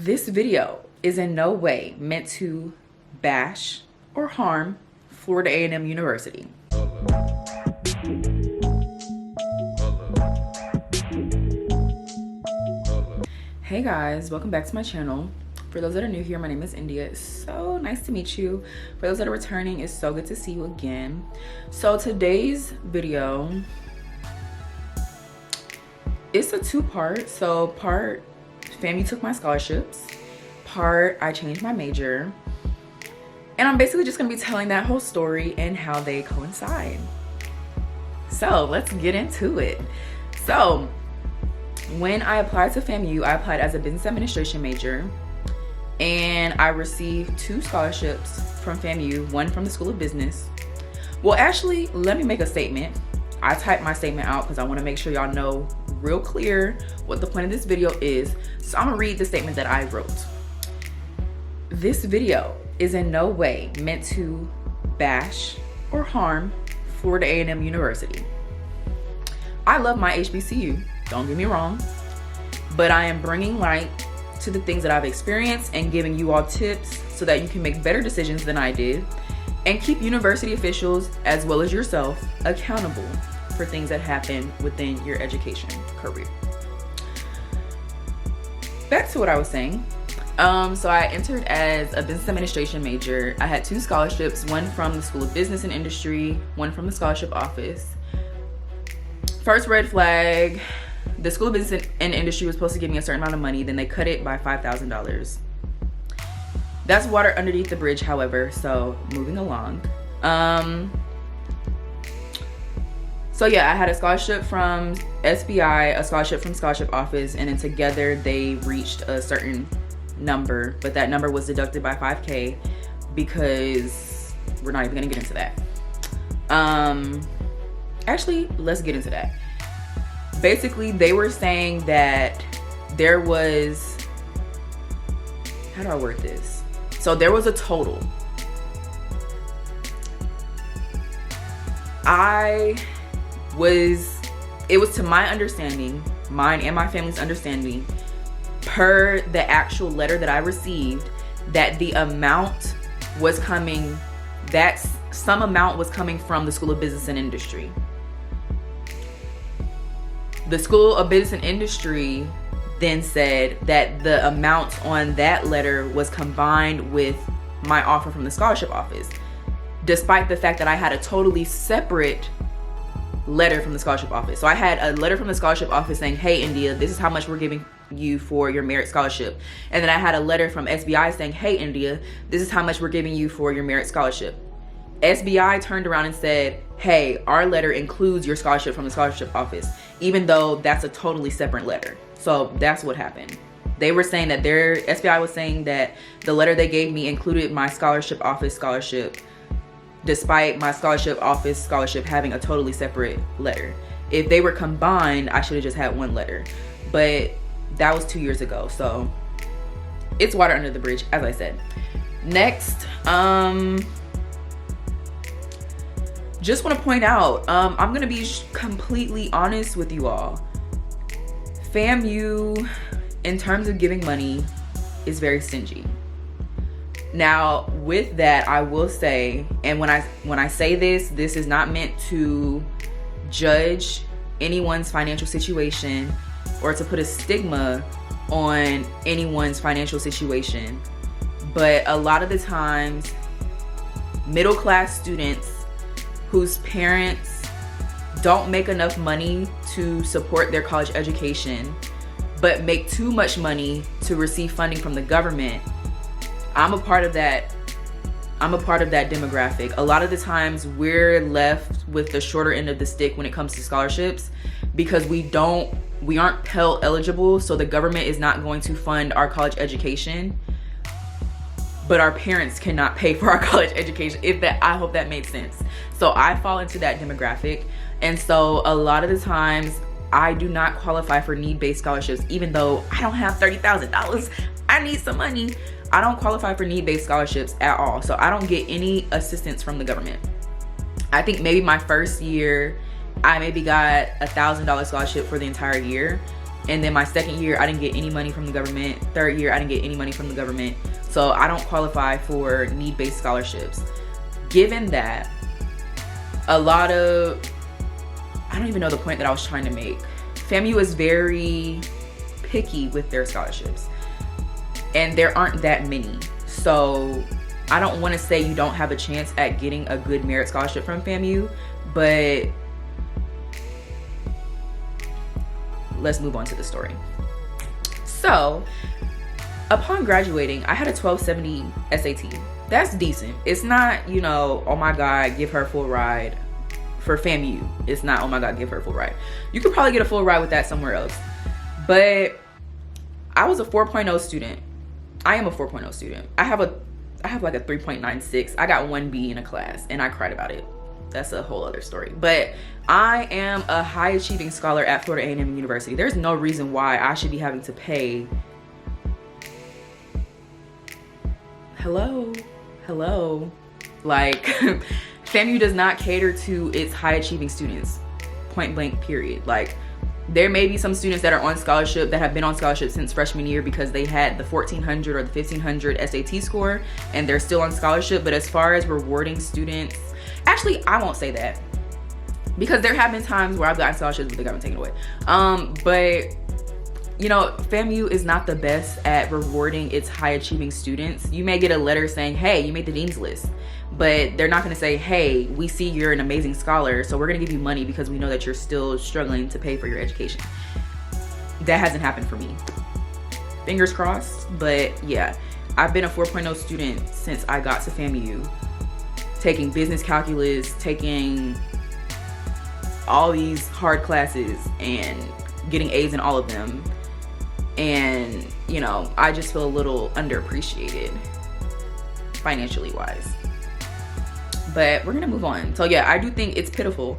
This video is in no way meant to bash or harm Florida A&M University. Hey guys, welcome back to my channel. For those that are new here, my name is India. It's so nice to meet you. For those that are returning, it's so good to see you again. So today's video, it's a two-part. So part, FAMU took my scholarships. Part, I changed my major. And I'm basically just gonna be telling that whole story and how they coincide. So let's get into it. So when I applied to FAMU, I applied as a business administration major, and I received 2 scholarships from FAMU, one from the School of Business. Well, actually, let me make a statement. I typed my statement out because I want to make sure y'all know real clear what the point of this video is. So I'm gonna read the statement that I wrote. This video is in no way meant to bash or harm Florida A&M University. I love my HBCU, don't get me wrong, but I am bringing light to the things that I've experienced and giving you all tips so that you can make better decisions than I did and keep university officials as well as yourself accountable for things that happen within your education career. Back to what I was saying. So I entered as a business administration major. I had 2 scholarships, one from the School of Business and Industry, one from the scholarship office. First red flag, the School of Business and Industry was supposed to give me a certain amount of money, then they cut it by $5,000. That's water underneath the bridge, however, so moving along. So yeah, I had a scholarship from SBI, a scholarship from scholarship office, and then together they reached a certain number, but that number was deducted by $5K because we're not even gonna get into that. Actually, let's get into that. Basically, they were saying that there was, how do I word this? So there was a total. It was to my understanding, mine and my family's understanding, per the actual letter that I received, that the amount was coming, that some amount was coming from the School of Business and Industry. The School of Business and Industry then said that the amount on that letter was combined with my offer from the scholarship office, despite the fact that I had a totally separate letter from the scholarship office. So I had a letter from the scholarship office saying, hey India, this is how much we're giving you for your merit scholarship. And then I had a letter from SBI saying, hey India, this is how much we're giving you for your merit scholarship. SBI turned around and said, hey, our letter includes your scholarship from the scholarship office, even though that's a totally separate letter. So that's what happened. They were saying that SBI was saying that the letter they gave me included my scholarship office scholarship, despite my scholarship office scholarship having a totally separate letter. If they were combined, I should have just had one letter. But that was 2 years ago, so it's water under the bridge, as I said. Next, just want to point out, I'm gonna be completely honest with you all. FAMU, in terms of giving money, is very stingy. Now, with that, I will say, and when I say this is not meant to judge anyone's financial situation or to put a stigma on anyone's financial situation. But a lot of the times, middle-class students whose parents don't make enough money to support their college education, but make too much money to receive funding from the government, I'm a part of that demographic. A lot of the times we're left with the shorter end of the stick when it comes to scholarships because we aren't Pell eligible, so the government is not going to fund our college education, but our parents cannot pay for our college education. I hope that made sense. So I fall into that demographic, and so a lot of the times I do not qualify for need-based scholarships, even though I don't have $30,000. I need some money. I don't qualify for need-based scholarships at all, so I don't get any assistance from the government. I think maybe my first year, I maybe got $1,000 scholarship for the entire year, And then my second year, I didn't get any money from the government. Third year, I didn't get any money from the government. So I don't qualify for need-based scholarships. Given that, a lot of, I don't even know the point that I was trying to make. FAMU is very picky with their scholarships. And there aren't that many. So I don't want to say you don't have a chance at getting a good merit scholarship from FAMU, but let's move on to the story. So upon graduating, I had a 1270 SAT. That's decent. It's not, you know, oh my God, give her a full ride. For FAMU, it's not, oh my God, give her a full ride. You could probably get a full ride with that somewhere else. But I was a 4.0 student. I am a 4.0 student. I have like a 3.96. I got 1B in a class and I cried about it. That's a whole other story. But I am a high achieving scholar at Florida A&M University. There's no reason why I should be having to pay. Hello. Like, FAMU does not cater to its high achieving students, point blank period. Like, there may be some students that are on scholarship that have been on scholarship since freshman year because they had the 1400 or the 1500 SAT score and they're still on scholarship. But as far as rewarding students, actually, I won't say that because there have been times where I've gotten scholarships but they got me taken away. But you know, FAMU is not the best at rewarding its high achieving students. You may get a letter saying, hey, you made the dean's list, but they're not going to say, hey, we see you're an amazing scholar, so we're going to give you money because we know that you're still struggling to pay for your education. That hasn't happened for me. Fingers crossed. But yeah, I've been a 4.0 student since I got to FAMU, taking business calculus, taking all these hard classes and getting A's in all of them. And, you know, I just feel a little underappreciated financially wise. But we're gonna move on. So yeah, I do think it's pitiful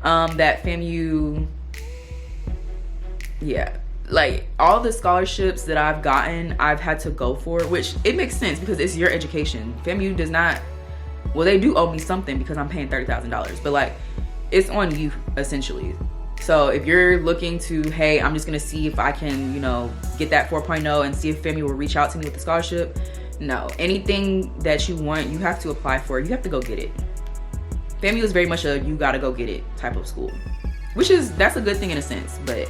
that FAMU, yeah, like all the scholarships that I've gotten, I've had to go for, which it makes sense because it's your education. FAMU does not, well, they do owe me something because I'm paying $30,000, but like, it's on you essentially. So if you're looking to, hey, I'm just gonna see if I can, you know, get that 4.0 and see if FAMU will reach out to me with the scholarship. No, anything that you want, you have to apply for it. You have to go get it. FAMU is very much a you gotta go get it type of school, which is, that's a good thing in a sense, but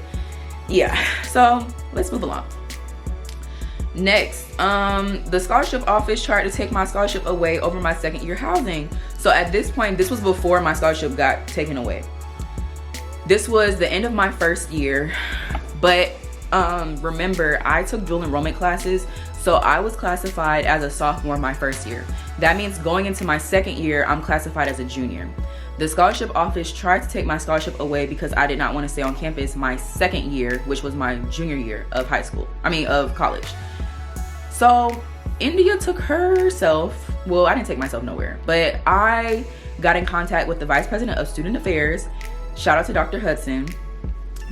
yeah. So let's move along. Next, the scholarship office tried to take my scholarship away over my second year housing. So at this point, this was before my scholarship got taken away. This was the end of my first year, but remember, I took dual enrollment classes, so I was classified as a sophomore my first year. That means going into my second year, I'm classified as a junior. The scholarship office tried to take my scholarship away because I did not want to stay on campus my second year, which was my junior year of of college. So India took herself, well, I didn't take myself nowhere, but I got in contact with the vice president of student affairs. Shout out to Dr. Hudson,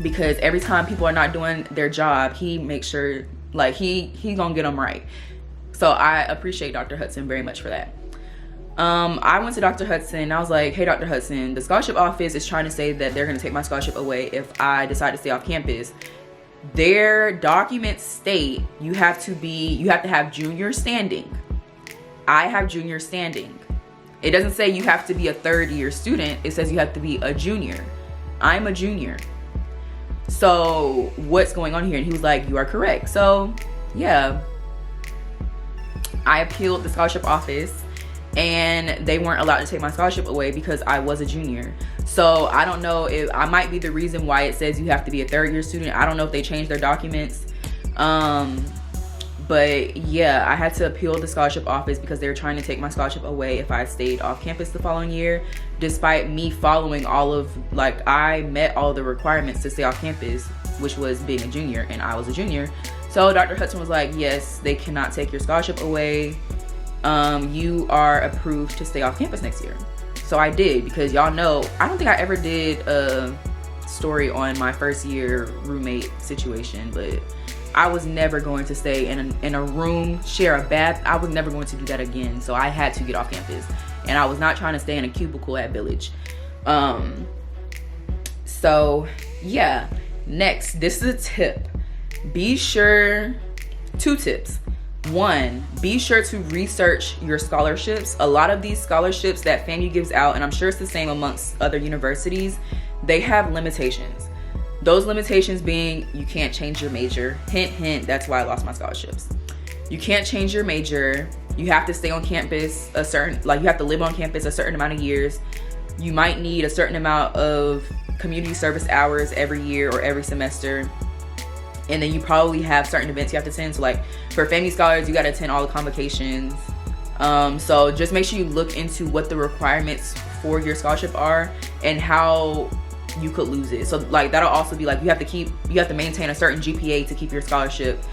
because every time people are not doing their job, he makes sure, like, he gonna get them right. So I appreciate Dr. Hudson very much for that. I went to Dr. Hudson and I was like, hey, Dr. Hudson, the scholarship office is trying to say that they're gonna take my scholarship away if I decide to stay off campus. Their documents state you have to have junior standing. I have junior standing. It doesn't say you have to be a third year student. It says you have to be a junior. I'm a junior. So what's going on here? And he was like, you are correct. So yeah, I appealed the scholarship office and they weren't allowed to take my scholarship away because I was a junior. So I don't know if I might be the reason why it says you have to be a third year student. I don't know if they changed their documents. But yeah, I had to appeal the scholarship office because they were trying to take my scholarship away if I stayed off campus the following year, despite me following I met all the requirements to stay off campus, which was being a junior, and I was a junior. So Dr. Hudson was like, yes, they cannot take your scholarship away. You are approved to stay off campus next year. So I did, because y'all know, I don't think I ever did a story on my first year roommate situation, but I was never going to stay in a room, share a bath. I was never going to do that again. So I had to get off campus, and I was not trying to stay in a cubicle at Village. So yeah, Next, this is a tip. Be sure, 2 tips. 1, be sure to research your scholarships. A lot of these scholarships that FAMU gives out, and I'm sure it's the same amongst other universities, they have limitations. Those limitations being, you can't change your major. Hint, hint, that's why I lost my scholarships. You can't change your major. You have to stay on campus you have to live on campus a certain amount of years. You might need a certain amount of community service hours every year or every semester. And then you probably have certain events you have to attend. So like for FAMU scholars, you got to attend all the convocations. So just make sure you look into what the requirements for your scholarship are and how you could lose it. So like that'll also be like you have to maintain a certain GPA to keep your scholarship,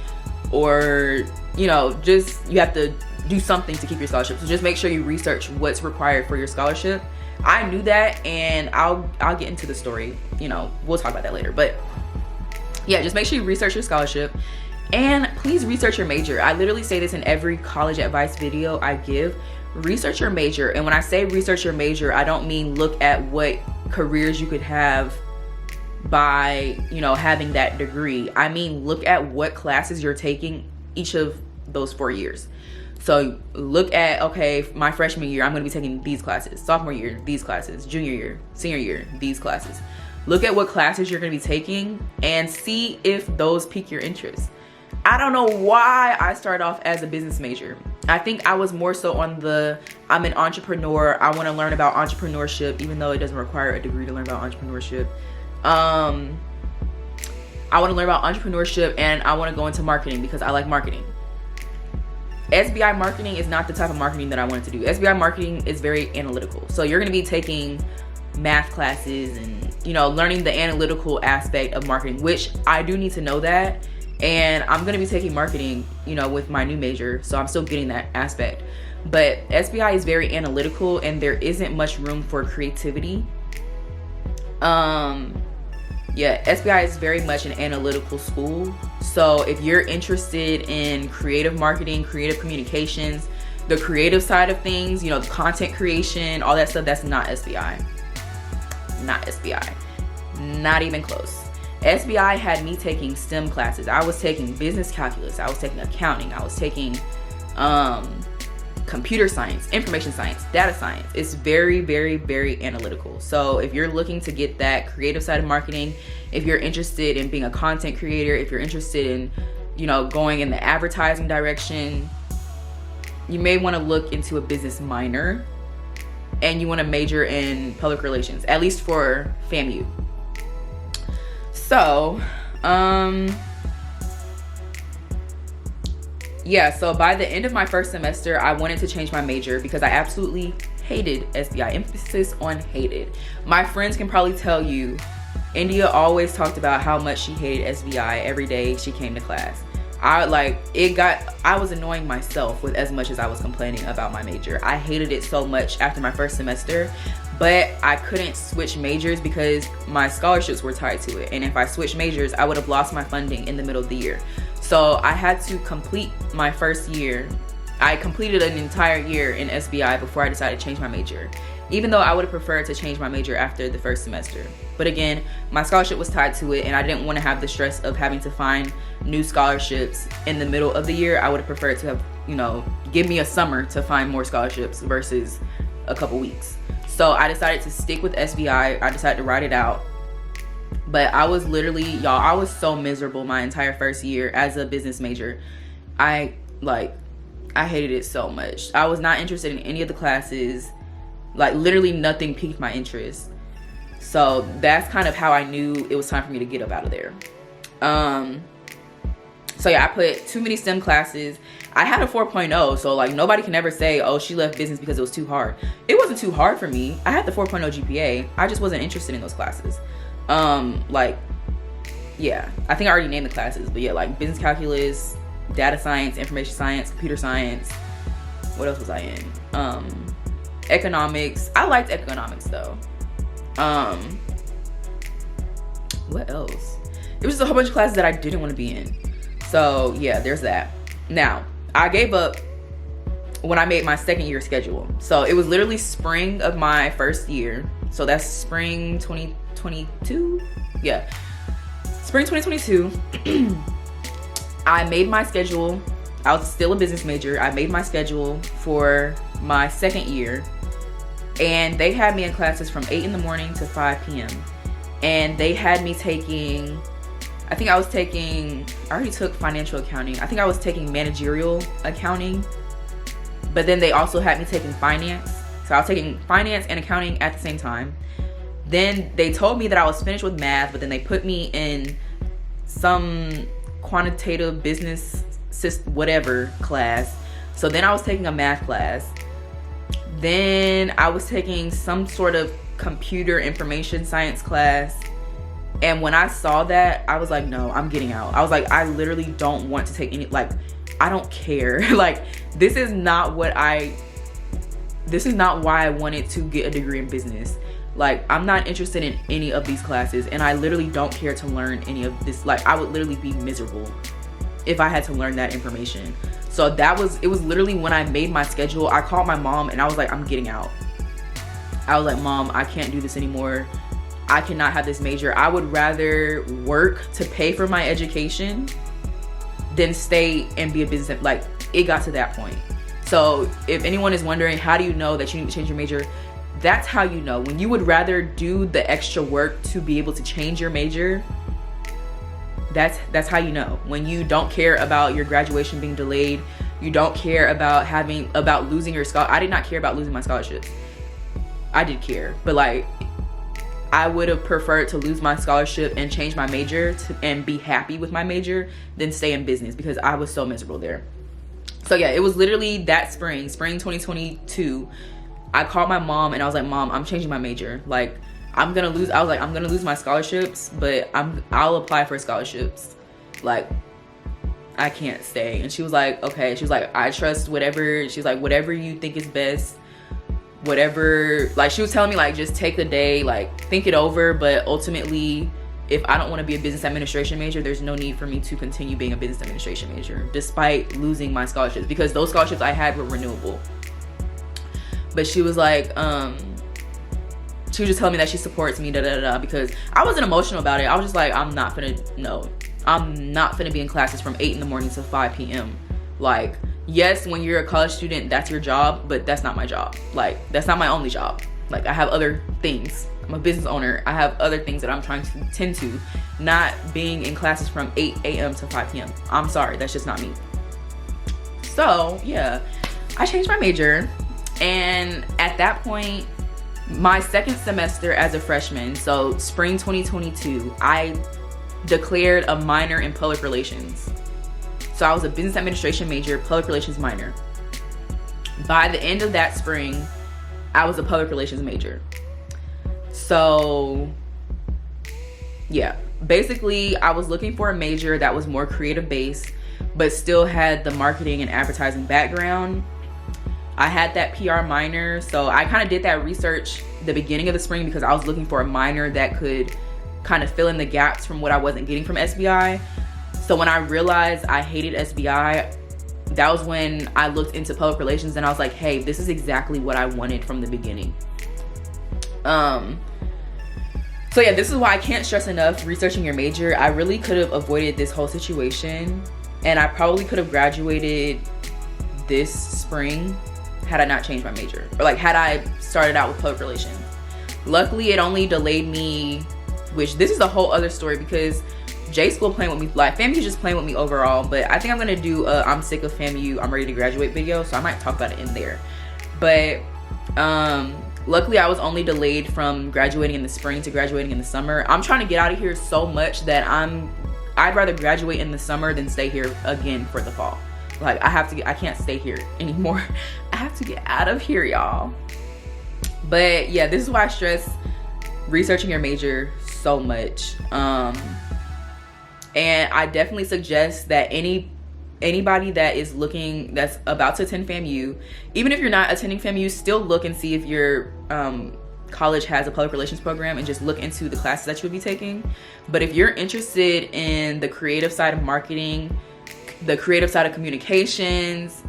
or you have to do something to keep your scholarship. So just make sure you research what's required for your scholarship. I knew that, and I'll get into the story. We'll talk about that later. But yeah, just make sure you research your scholarship, and please research your major. I literally say this in every college advice video I give. Research your major. And when I say research your major, I don't mean look at what careers you could have by having that degree. I mean look at what classes you're taking each of those 4 years. So look at, okay, my freshman year, I'm going to be taking these classes. Sophomore year, these classes. Junior year, senior year, these classes. Look at what classes you're going to be taking and see if those pique your interest. I don't know why I started off as a business major. I think I was more so on I'm an entrepreneur. I want to learn about entrepreneurship, even though it doesn't require a degree to learn about entrepreneurship. I want to learn about entrepreneurship, and I want to go into marketing because I like marketing. SBI marketing is not the type of marketing that I wanted to do. SBI marketing is very analytical. So you're going to be taking math classes and, learning the analytical aspect of marketing, which I do need to know that. And I'm going to be taking marketing, with my new major. So I'm still getting that aspect. But SBI is very analytical, and there isn't much room for creativity. Yeah, SBI is very much an analytical school. So if you're interested in creative marketing, creative communications, the creative side of things, the content creation, all that stuff, that's not SBI. Not SBI. Not even close. SBI had me taking STEM classes. I was taking business calculus. I was taking accounting. I was taking computer science, information science, data science. It's very, very, very analytical. So if you're looking to get that creative side of marketing, if you're interested in being a content creator, if you're interested in, going in the advertising direction, you may want to look into a business minor, and you want to major in public relations, at least for FAMU. So, yeah, so by the end of my first semester, I wanted to change my major because I absolutely hated SBI. Emphasis on hated. My friends can probably tell you, India always talked about how much she hated SBI every day she came to class. I was annoying myself with as much as I was complaining about my major. I hated it so much after my first semester, but I couldn't switch majors because my scholarships were tied to it. And if I switched majors, I would have lost my funding in the middle of the year. So I had to complete my first year. I completed an entire year in SBI before I decided to change my major, even though I would have preferred to change my major after the first semester. But again, my scholarship was tied to it, and I didn't want to have the stress of having to find new scholarships in the middle of the year. I would have preferred to have, give me a summer to find more scholarships versus a couple weeks. So I decided to stick with SBI. I decided to write it out. But I was literally, y'all, I was so miserable my entire first year as a business major. I hated it so much. I was not interested in any of the classes. Literally nothing piqued my interest. So that's kind of how I knew it was time for me to get up out of there. So yeah, I put too many STEM classes. I had a 4.0, so nobody can ever say, oh, she left business because it was too hard. It wasn't too hard for me. I had the 4.0 GPA. I just wasn't interested in those classes. Yeah, I think I already named the classes, but yeah, business calculus, data science, information science, computer science. What else was I in? Economics. I liked economics though. What else? It was just a whole bunch of classes that I didn't want to be in. So yeah, there's that. Now, I gave up when I made my second year schedule. So it was literally spring of my first year. So that's spring 2022. Yeah. spring 2022, I made my schedule. I was still a business major. I made my schedule for my second year, and they had me in classes from 8 in the morning to 5 p.m. And they had me taking, I already took financial accounting. I think I was taking managerial accounting, but then they also had me taking finance. So I was taking finance and accounting at the same time. Then they told me that I was finished with math, but then they put me in some quantitative business whatever class. So then I was taking a math class. Then I was taking some sort of computer information science class. And when I saw that, I was like, no, I'm getting out. I was like, I literally don't want to take any, like, I don't care. Like, this is not why I wanted to get a degree in business. Like, I'm not interested in any of these classes, and I literally don't care to learn any of this. Like, I would literally be miserable if I had to learn that information. So it was literally when I made my schedule, I called my mom and I was like, I'm getting out. I was like, Mom, I can't do this anymore. I cannot have this major. I would rather work to pay for my education than stay and be a business. Like, it got to that point. So if anyone is wondering, how do you know that you need to change your major? That's how you know. When you would rather do the extra work to be able to change your major, that's how you know. When you don't care about your graduation being delayed, you don't care about losing your scholarship. I did not care about losing my scholarships. I did care, but like, I would have preferred to lose my scholarship and change my major and be happy with my major than stay in business, because I was so miserable there. So yeah, it was literally that spring 2022. I called my mom and I was like, Mom, I'm changing my major. Like, I'm gonna lose my scholarships, but I'll apply for scholarships. Like, I can't stay. And she was like, okay. She was like, I trust whatever. She's like, whatever you think is best, whatever. Like, she was telling me, like, just take the day, like, think it over. But ultimately, if I don't want to be a business administration major, there's no need for me to continue being a business administration major, despite losing my scholarships, because those scholarships I had were renewable. But she was like, she was just telling me that she supports me, because I wasn't emotional about it. I was just like, I'm not gonna be in classes from 8 in the morning to 5 p.m. Like, yes, when you're a college student, that's your job, but that's not my job. Like, that's not my only job. Like, I have other things. I'm a business owner. I have other things that I'm trying to tend to, not being in classes from 8 a.m. to 5 p.m. I'm sorry, that's just not me. So yeah, I changed my major. And at that point, my second semester as a freshman, so spring 2022, I declared a minor in public relations. So I was a business administration major, public relations minor. By the end of that spring, I was a public relations major. So yeah, basically I was looking for a major that was more creative based, but still had the marketing and advertising background. I had that PR minor, so I kind of did that research the beginning of the spring because I was looking for a minor that could kind of fill in the gaps from what I wasn't getting from SBI. So when I realized I hated SBI, that was when I looked into public relations and I was like, hey, this is exactly what I wanted from the beginning. So yeah, this is why I can't stress enough researching your major. I really could have avoided this whole situation, and I probably could have graduated this spring had I not changed my major, or like had I started out with public relations. Luckily, it only delayed me, which this is a whole other story because J School playing with me, like FAMU is just playing with me overall, but I think I'm gonna do a I'm sick of FAMU, I'm ready to graduate video, so I might talk about it in there. But luckily I was only delayed from graduating in the spring to graduating in the summer. I'm trying to get out of here so much that I'd rather graduate in the summer than stay here again for the fall. Like, I can't stay here anymore. I have to get out of here, y'all. But yeah, this is why I stress researching your major so much. And I definitely suggest that anybody that is looking, that's about to attend FAMU, even if you're not attending FAMU, still look and see if your college has a public relations program and just look into the classes that you'll be taking. But if you're interested in the creative side of marketing, the creative side of communications,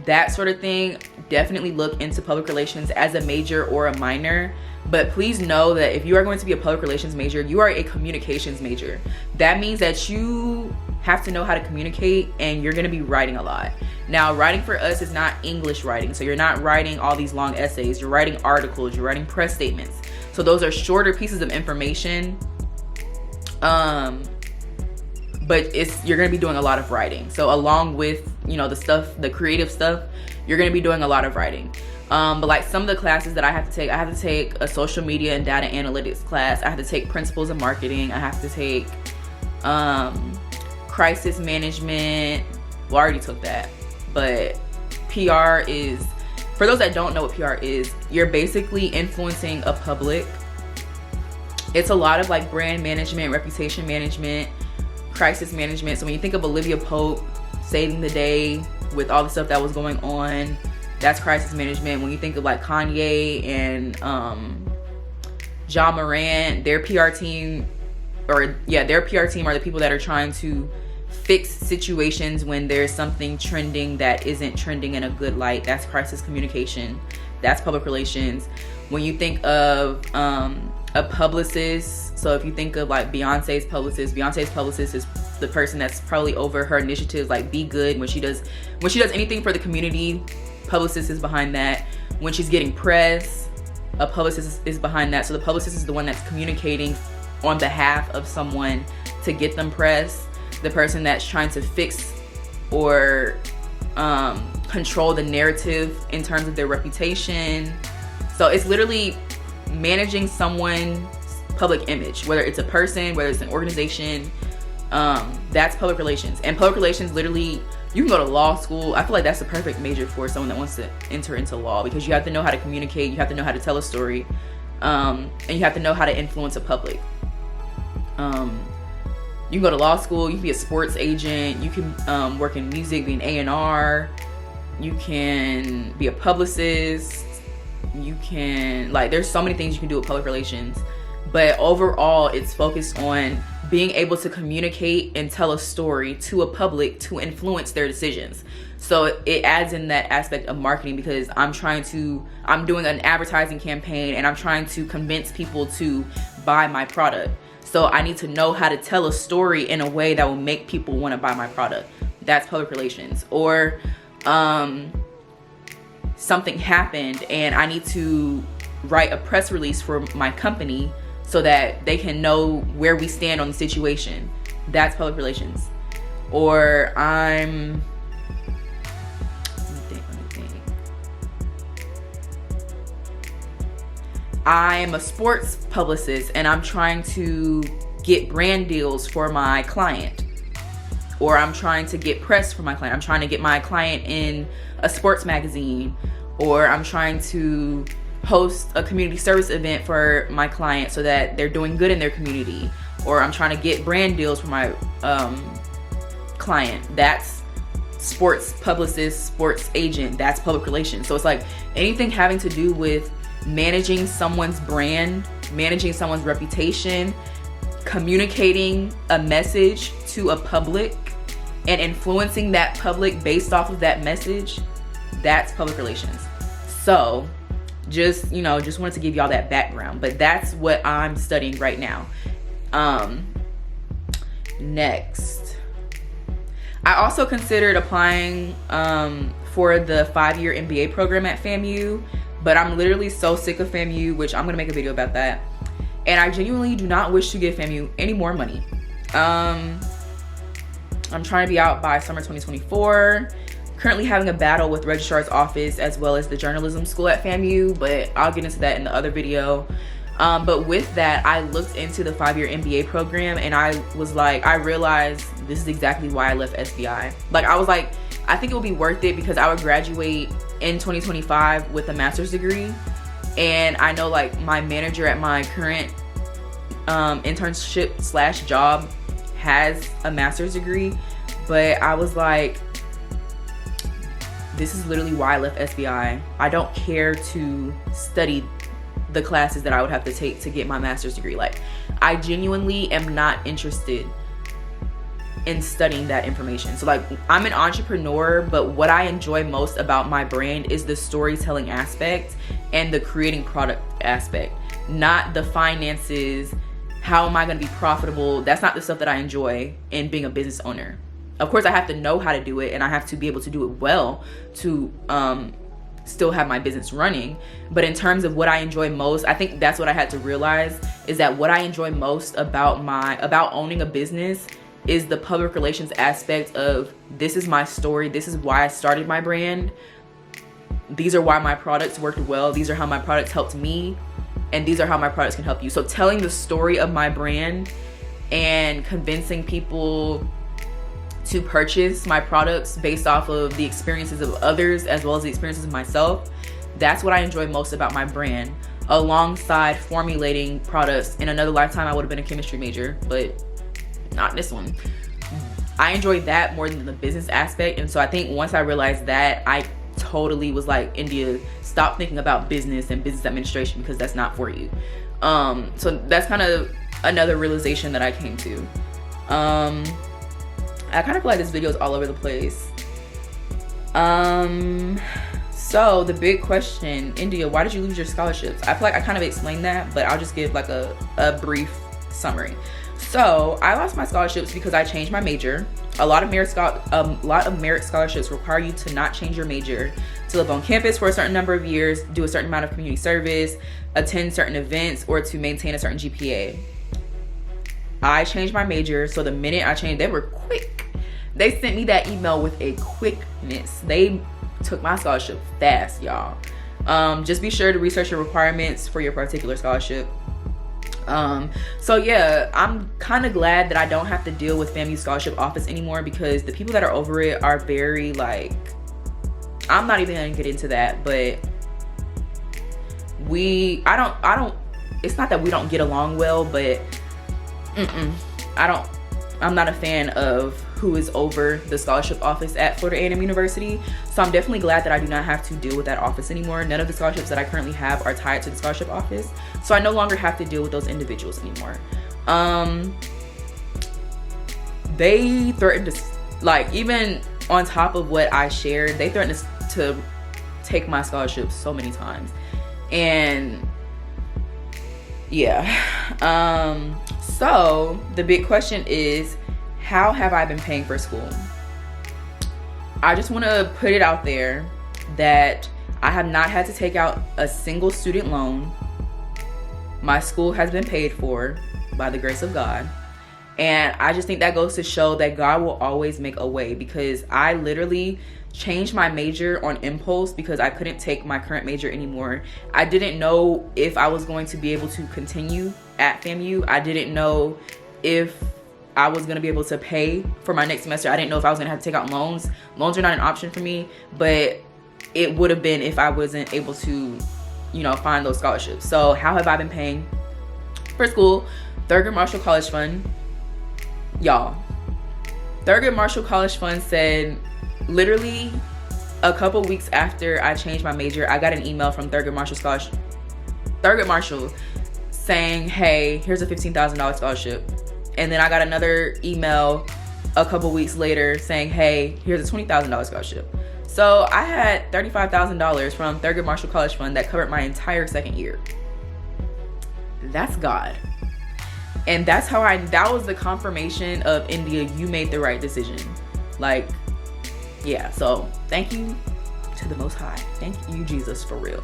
that sort of thing, definitely look into public relations as a major or a minor, But please know that if you are going to be a public relations major, you are a communications major. That means that you have to know how to communicate, and you're gonna be writing a lot. Now, writing for us is not English writing. So you're not writing all these long essays, you're writing articles, you're writing press statements. So those are shorter pieces of information. But you're gonna be doing a lot of writing. So along with, you know, the creative stuff, you're gonna be doing a lot of writing. But like some of the classes that I have to take a social media and data analytics class. I have to take principles of marketing. I have to take crisis management. Well, I already took that. But PR is, for those that don't know what PR is, you're basically influencing a public. It's a lot of like brand management, reputation management, crisis management. So when you think of Olivia Pope saving the day with all the stuff that was going on, that's crisis management. When you think of like Kanye and Ja Morant, their PR team are the people that are trying to fix situations when there's something trending that isn't trending in a good light. That's crisis communication. That's public relations. When you think of a publicist, so if you think of like Beyonce's publicist is the person that's probably over her initiatives like Be Good. When she does anything for the community, publicist is behind that. When she's getting press, a publicist is behind that. So the publicist is the one that's communicating on behalf of someone to get them press. The person that's trying to fix or control the narrative in terms of their reputation. So it's literally managing someone's public image, whether it's a person, whether it's an organization. That's public relations. And public relations, literally, you can go to law school. I feel like that's the perfect major for someone that wants to enter into law, because you have to know how to communicate, you have to know how to tell a story, and you have to know how to influence a public. You can go to law school, you can be a sports agent, you can work in music, be an A&R, you can be a publicist, you can, like, there's so many things you can do with public relations. But overall, it's focused on being able to communicate and tell a story to a public to influence their decisions. So it adds in that aspect of marketing, because I'm doing an advertising campaign and I'm trying to convince people to buy my product. So I need to know how to tell a story in a way that will make people want to buy my product. That's public relations. Or something happened and I need to write a press release for my company so that they can know where we stand on the situation. That's public relations. Or let me think. I'm a sports publicist and I'm trying to get brand deals for my client. Or I'm trying to get press for my client. I'm trying to get my client in a sports magazine. Or I'm trying to host a community service event for my client so that they're doing good in their community. Or I'm trying to get brand deals for my client. That's sports publicist, sports agent. That's public relations. So it's like anything having to do with managing someone's brand, managing someone's reputation, communicating a message to a public and influencing that public based off of that message. That's public relations. So just wanted to give y'all that background, but that's what I'm studying right now. Next, I also considered applying for the 5-year MBA program at FAMU, but I'm literally so sick of FAMU, which I'm gonna make a video about that. And I genuinely do not wish to give FAMU any more money. I'm trying to be out by summer 2024. Currently having a battle with registrar's office as well as the journalism school at FAMU, but I'll get into that in the other video. But with that, I looked into the 5-year MBA program and I realized this is exactly why I left SBI. Like, I was like, I think it would be worth it because I would graduate in 2025 with a master's degree. And I know like my manager at my current internship / job has a master's degree, but I was like, this is literally why I left SBI. I don't care to study the classes that I would have to take to get my master's degree. Like, I genuinely am not interested in studying that information. So like, I'm an entrepreneur, but what I enjoy most about my brand is the storytelling aspect and the creating product aspect. not the finances. How am I going to be profitable? That's not the stuff that I enjoy in being a business owner. Of course, I have to know how to do it, and I have to be able to do it well to still have my business running. But in terms of what I enjoy most, I think that's what I had to realize, is that what I enjoy most about owning a business is the public relations aspect of, this is my story, this is why I started my brand, these are why my products worked well, these are how my products helped me, and these are how my products can help you. So telling the story of my brand and convincing people to purchase my products based off of the experiences of others as well as the experiences of myself, that's what I enjoy most about my brand, alongside formulating products. In another lifetime, I would have been a chemistry major, but not this one. I enjoy that more than the business aspect. And so I think once I realized that, I totally was like, India, stop thinking about business and business administration, because that's not for you. So that's kind of another realization that I came to. I kind of feel like this video is all over the place. So the big question, India, why did you lose your scholarships? I feel like I kind of explained that, but I'll just give like a brief summary. So I lost my scholarships because I changed my major. A lot of merit scholarships require you to not change your major, to live on campus for a certain number of years, do a certain amount of community service, attend certain events, or to maintain a certain GPA. I changed my major, so the minute I changed, they were quick. They sent me that email with a quickness. They took my scholarship fast, y'all. Just be sure to research your requirements for your particular scholarship. So yeah, I'm kind of glad that I don't have to deal with FAMU scholarship office anymore, because the people that are over it are very like, I'm not even gonna get into that, but I don't, it's not that we don't get along well, but I'm not a fan of who is over the scholarship office at Florida A&M University. So I'm definitely glad that I do not have to deal with that office anymore. None of the scholarships that I currently have are tied to the scholarship office. So I no longer have to deal with those individuals anymore. They threatened to, like, even on top of what I shared, they threatened to take my scholarship so many times. And yeah. So the big question is, how have I been paying for school? I just want to put it out there that I have not had to take out a single student loan. My school has been paid for by the grace of God. And I just think that goes to show that God will always make a way, because I literally changed my major on impulse because I couldn't take my current major anymore. I didn't know if I was going to be able to continue at FAMU. I didn't know if I was gonna be able to pay for my next semester. I didn't know if I was gonna have to take out loans. Loans are not an option for me, but it would have been if I wasn't able to, you know, find those scholarships. So how have I been paying for school? Thurgood Marshall College Fund. Y'all, Thurgood Marshall College Fund said, literally a couple weeks after I changed my major, I got an email from Thurgood Marshall saying, hey, here's a $15,000 scholarship. And then I got another email a couple weeks later saying, hey, here's a $20,000 scholarship. So I had $35,000 from Thurgood Marshall College Fund that covered my entire second year. That's God. And that's how that was the confirmation of, India, you made the right decision. Like, yeah, so thank you to the Most High. Thank you, Jesus, for real.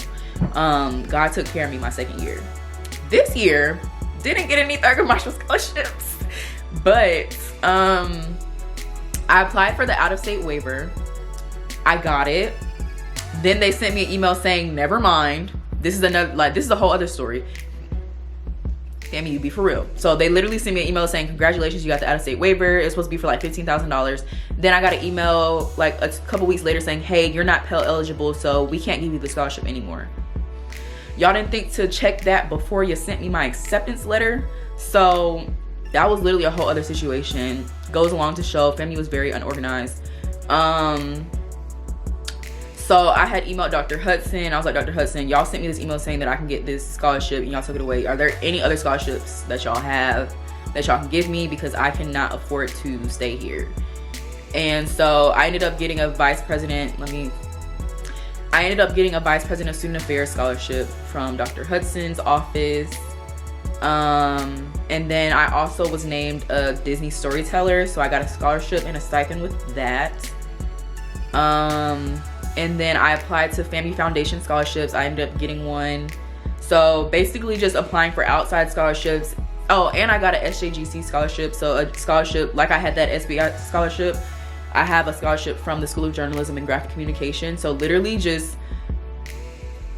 God took care of me my second year. This year, didn't get any Thurgood Marshall scholarships, but I applied for the out-of-state waiver. I got it. Then they sent me an email saying, never mind. This is a whole other story. Damn, you be for real. So they literally sent me an email saying, congratulations, you got the out-of-state waiver. It's supposed to be for like $15,000. Then I got an email like a couple weeks later saying, hey, you're not Pell eligible, so we can't give you the scholarship anymore. Y'all didn't think to check that before you sent me my acceptance letter. So that was literally a whole other situation. Goes along to show FAMU was very unorganized. So I had emailed Dr. Hudson. I was like, Dr. Hudson, y'all sent me this email saying that I can get this scholarship and y'all took it away. Are there any other scholarships that y'all have that y'all can give me? Because I cannot afford to stay here. And so I ended up getting a vice president. I ended up getting a Vice President of Student Affairs scholarship from Dr. Hudson's office. And then I also was named a Disney storyteller, so I got a scholarship and a stipend with that. And then I applied to FAMU Foundation scholarships. I ended up getting one. So basically just applying for outside scholarships. Oh, and I got an SJGC scholarship. So a scholarship, like I had that SBI scholarship, I have a scholarship from the School of Journalism and Graphic Communication. So literally just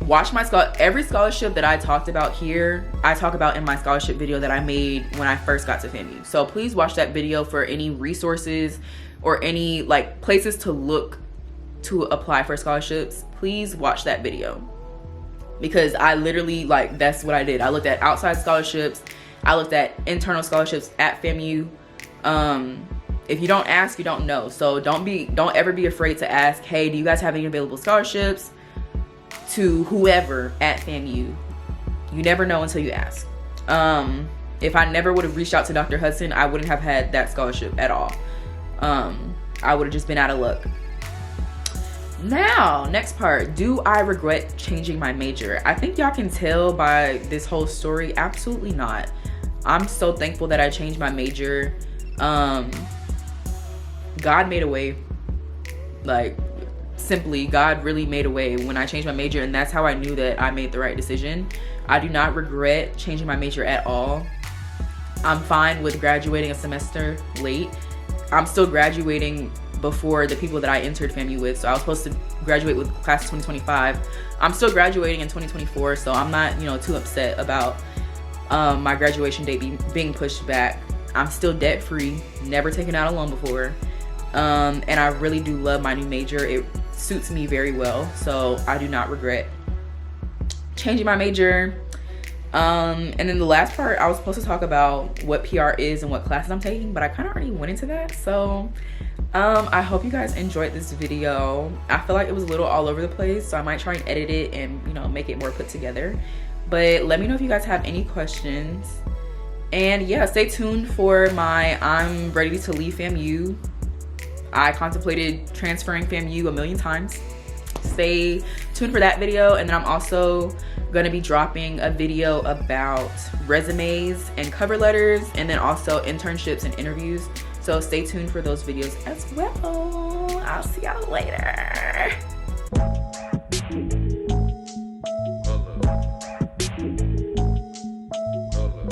watch my every scholarship that I talked about here, I talk about in my scholarship video that I made when I first got to FAMU. So please watch that video for any resources or any like places to look to apply for scholarships. Please watch that video, because I literally, like, that's what I did. I looked at outside scholarships, I looked at internal scholarships at FAMU. If you don't ask, you don't know. So don't ever be afraid to ask, hey, do you guys have any available scholarships, to whoever at FAMU. You never know until you ask. If I never would have reached out to Dr. Hudson, I wouldn't have had that scholarship at all. I would have just been out of luck. Now, next part, do I regret changing my major? I think y'all can tell by this whole story, absolutely not. I'm so thankful that I changed my major. God made a way. Like, simply, God really made a way when I changed my major, and that's how I knew that I made the right decision. I do not regret changing my major at all. I'm fine with graduating a semester late. I'm still graduating before the people that I entered FAMU with. So I was supposed to graduate with class 2025. I'm still graduating in 2024, so I'm not, too upset about my graduation date being pushed back. I'm still debt free, never taken out a loan before, and I really do love my new major. It suits me very well, so I do not regret changing my major. And then the last part, I was supposed to talk about what PR is and what classes I'm taking, but I kind of already went into that. So I hope you guys enjoyed this video. I feel like it was a little all over the place, so I might try and edit it and make it more put together. But let me know if you guys have any questions. And yeah, stay tuned for my I'm ready to leave FAMU. I contemplated transferring FAMU a million times. Stay tuned for that video. And then I'm also gonna be dropping a video about resumes and cover letters, and then also internships and interviews. So stay tuned for those videos as well. I'll see y'all later.